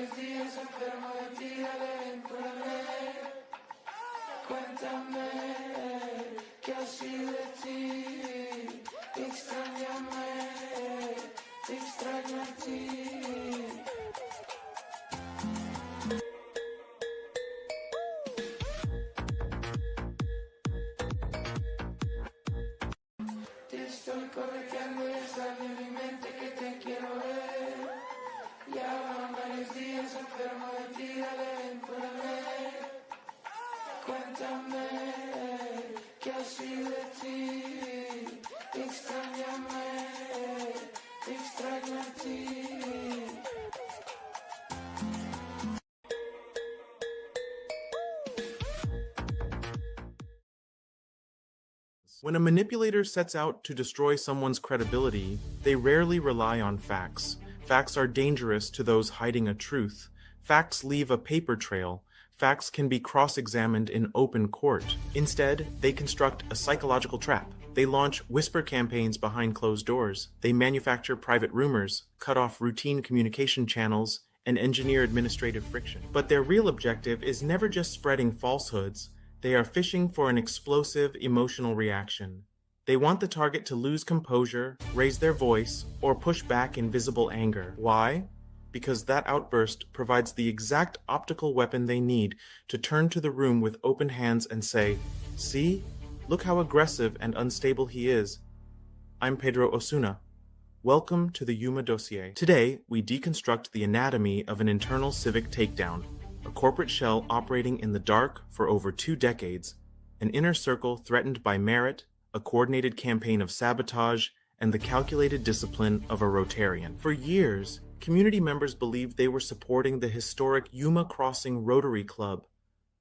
varios días enfermo de ti, adéntrame. Cuéntame qué ha sido de ti. Extrañame, te extraño a ti. Te estoy correteando y sale en mi mente que te quiero ver. Ya van varios días enfermo de ti, adéntrame. Cuéntame qué ha sido de ti. Extrañame, te extraño a ti. When a manipulator sets out to destroy someone's credibility, they rarely rely on facts. Facts are dangerous to those hiding a truth. Facts leave a paper trail. Facts can be cross-examined in open court. Instead, they construct a psychological trap. They launch whisper campaigns behind closed doors. They manufacture private rumors, cut off routine communication channels, and engineer administrative friction. But their real objective is never just spreading falsehoods. They are fishing for an explosive emotional reaction. They want the target to lose composure, raise their voice, or push back in visible anger. Why? Because that outburst provides the exact optical weapon they need to turn to the room with open hands and say, "See? Look how aggressive and unstable he is." I'm Pedro Osuna. Welcome to the Yuma Dossier. Today, we deconstruct the anatomy of an internal civic takedown, a corporate shell operating in the dark for over 2 decades, an inner circle threatened by merit, a coordinated campaign of sabotage, and the calculated discipline of a Rotarian. For years, community members believed they were supporting the historic Yuma Crossing Rotary Club,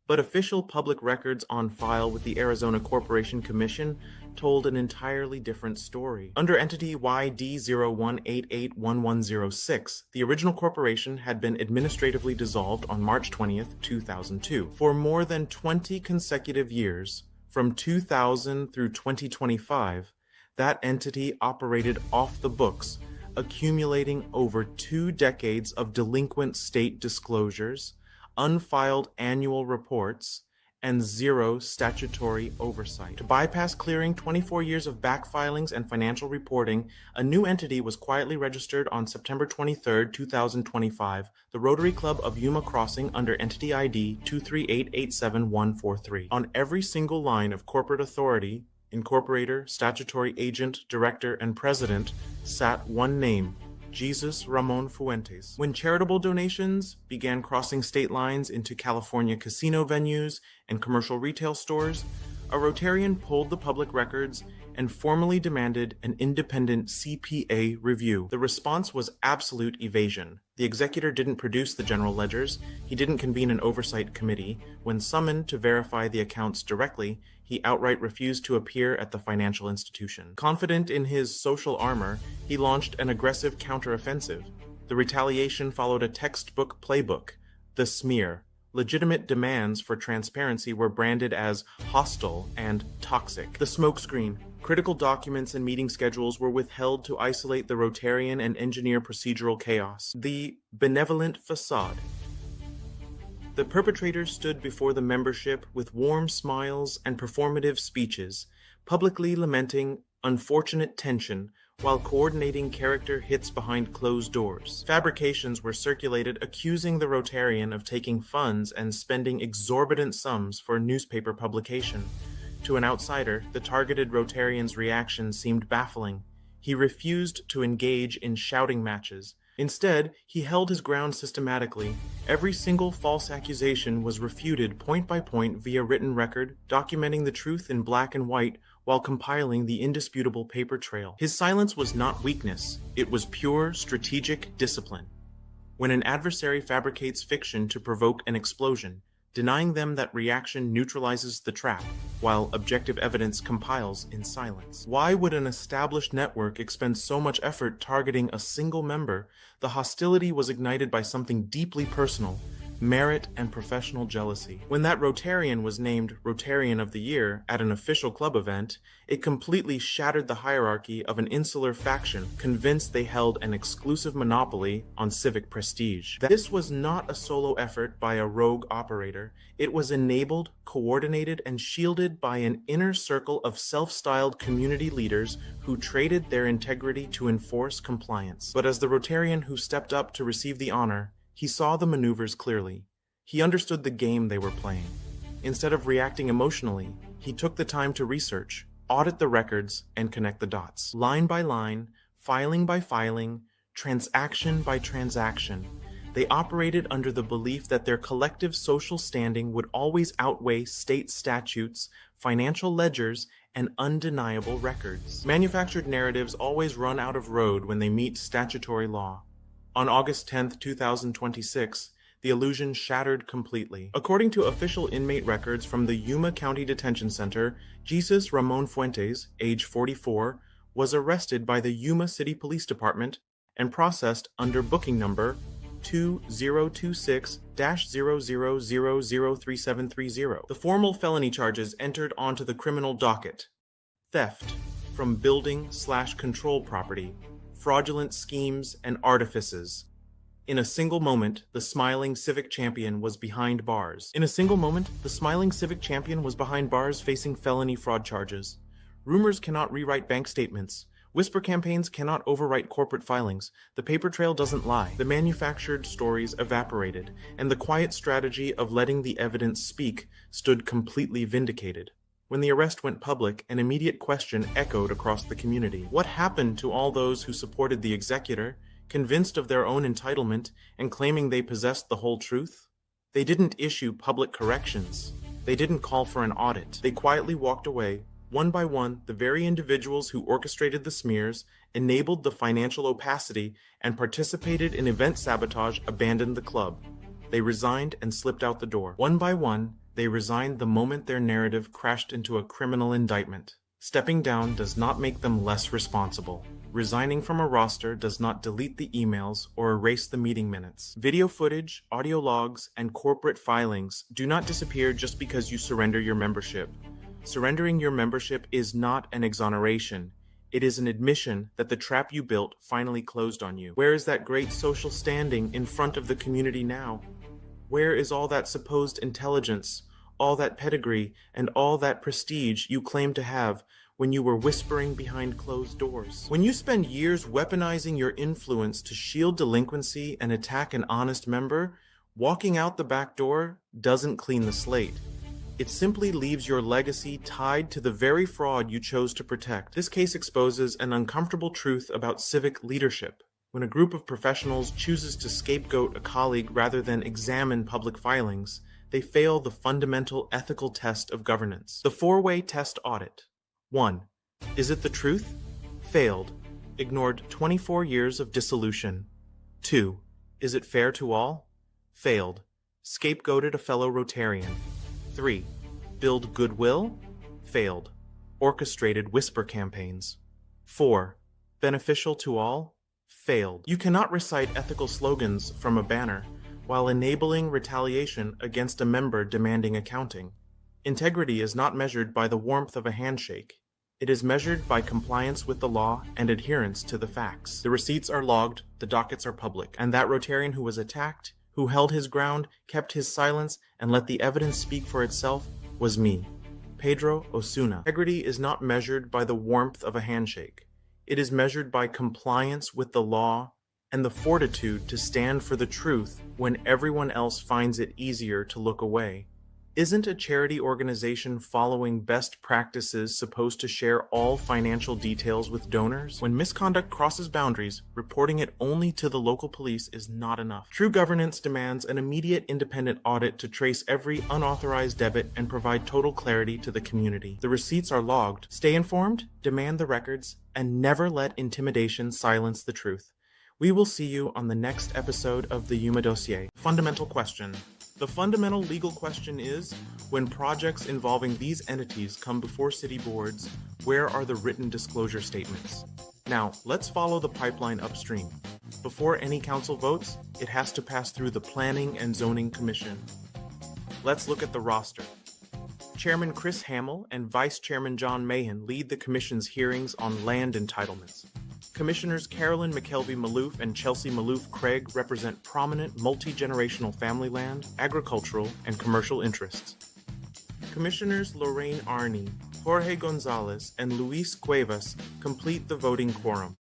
but official public records on file with the Arizona Corporation Commission told an entirely different story. Under entity YD01881106, the original corporation had been administratively dissolved on March 20th, 2002. For more than 20 consecutive years, from 2000 through 2025, that entity operated off the books, accumulating over 2 decades of delinquent state disclosures, unfiled annual reports, and 0 statutory oversight. To bypass clearing 24 years of back filings and financial reporting, a new entity was quietly registered on September 23, 2025, the Rotary Club of Yuma Crossing under entity ID 238874143. On every single line of corporate authority, incorporator, statutory agent, director, and president sat one name: Jesus Ramon Fuentes. When charitable donations began crossing state lines into California casino venues and commercial retail stores, a Rotarian pulled the public records and formally demanded an independent CPA review. The response was absolute evasion. The executor didn't produce the general ledgers, he didn't convene an oversight committee. When summoned to verify the accounts directly, he outright refused to appear at the financial institution. Confident in his social armor, he launched an aggressive counteroffensive. The retaliation followed a textbook playbook: the smear. Legitimate demands for transparency were branded as hostile and toxic. The smokescreen. Critical documents and meeting schedules were withheld to isolate the Rotarian and engineer procedural chaos. The benevolent facade. The perpetrators stood before the membership with warm smiles and performative speeches, publicly lamenting unfortunate tension while coordinating character hits behind closed doors. Fabrications were circulated accusing the Rotarian of taking funds and spending exorbitant sums for newspaper publication. To an outsider, the targeted Rotarian's reaction seemed baffling. He refused to engage in shouting matches. Instead, he held his ground systematically. Every single false accusation was refuted point by point via written record, documenting the truth in black and white while compiling the indisputable paper trail. His silence was not weakness, it was pure strategic discipline. When an adversary fabricates fiction to provoke an explosion, denying them that reaction neutralizes the trap, while objective evidence compiles in silence. Why would an established network expend so much effort targeting a single member? The hostility was ignited by something deeply personal: merit, and professional jealousy. When that Rotarian was named Rotarian of the Year at an official club event, it completely shattered the hierarchy of an insular faction convinced they held an exclusive monopoly on civic prestige. This was not a solo effort by a rogue operator. It was enabled, coordinated, and shielded by an inner circle of self-styled community leaders who traded their integrity to enforce compliance. But as the Rotarian who stepped up to receive the honor, he saw the maneuvers clearly. He understood the game they were playing. Instead of reacting emotionally, he took the time to research, audit the records, and connect the dots. Line by line, filing by filing, transaction by transaction, they operated under the belief that their collective social standing would always outweigh state statutes, financial ledgers, and undeniable records. Manufactured narratives always run out of road when they meet statutory law. On August 10, 2026, the illusion shattered completely. According to official inmate records from the Yuma County Detention Center, Jesus Ramon Fuentes, age 44, was arrested by the Yuma City Police Department and processed under booking number 2026-00003730. The formal felony charges entered onto the criminal docket: theft from building/control property, fraudulent schemes, and artifices. In a single moment, the smiling civic champion was behind bars. Facing felony fraud charges. Rumors cannot rewrite bank statements. Whisper campaigns cannot overwrite corporate filings. The paper trail doesn't lie. The manufactured stories evaporated, and the quiet strategy of letting the evidence speak stood completely vindicated. When the arrest went public, an immediate question echoed across the community. What happened to all those who supported the executor, convinced of their own entitlement, and claiming they possessed the whole truth? They didn't issue public corrections. They didn't call for an audit. They quietly walked away. One by one, the very individuals who orchestrated the smears, enabled the financial opacity, and participated in event sabotage abandoned the club. They resigned and slipped out the door. One by one, they resigned the moment their narrative crashed into a criminal indictment. Stepping down does not make them less responsible. Resigning from a roster does not delete the emails or erase the meeting minutes. Video footage, audio logs, and corporate filings do not disappear just because you surrender your membership. Surrendering your membership is not an exoneration. It is an admission that the trap you built finally closed on you. Where is that great social standing in front of the community now? Where is all that supposed intelligence, all that pedigree, and all that prestige you claimed to have when you were whispering behind closed doors? When you spend years weaponizing your influence to shield delinquency and attack an honest member, walking out the back door doesn't clean the slate. It simply leaves your legacy tied to the very fraud you chose to protect. This case exposes an uncomfortable truth about civic leadership. When a group of professionals chooses to scapegoat a colleague rather than examine public filings, they fail the fundamental ethical test of governance. The four-way test audit. 1. Is it the truth? Failed. Ignored 24 years of dissolution. 2. Is it fair to all? Failed. Scapegoated a fellow Rotarian. 3. Build goodwill? Failed. Orchestrated whisper campaigns. 4. Beneficial to all? Failed. You cannot recite ethical slogans from a banner while enabling retaliation against a member demanding accounting. Integrity is not measured by the warmth of a handshake. It is measured by compliance with the law and adherence to the facts. The receipts are logged, the dockets are public, and that Rotarian who was attacked, who held his ground, kept his silence, and let the evidence speak for itself, was me, Pedro Osuna. Integrity is not measured by the warmth of a handshake. It is measured by compliance with the law and the fortitude to stand for the truth when everyone else finds it easier to look away. Isn't a charity organization following best practices supposed to share all financial details with donors? When misconduct crosses boundaries, reporting it only to the local police is not enough. True governance demands an immediate independent audit to trace every unauthorized debit and provide total clarity to the community. The receipts are logged. Stay informed, demand the records, and never let intimidation silence the truth. We will see you on the next episode of the Yuma Dossier. Fundamental question. The fundamental legal question is, when projects involving these entities come before city boards, where are the written disclosure statements? Now, let's follow the pipeline upstream. Before any council votes, it has to pass through the Planning and Zoning Commission. Let's look at the roster. Chairman Chris Hamill and Vice Chairman John Mahan lead the Commission's hearings on land entitlements. Commissioners Carolyn McKelvey-Maloof and Chelsea Maloof-Craig represent prominent multi-generational family land, agricultural, and commercial interests. Commissioners Lorraine Arney, Jorge Gonzalez, and Luis Cuevas complete the voting quorum.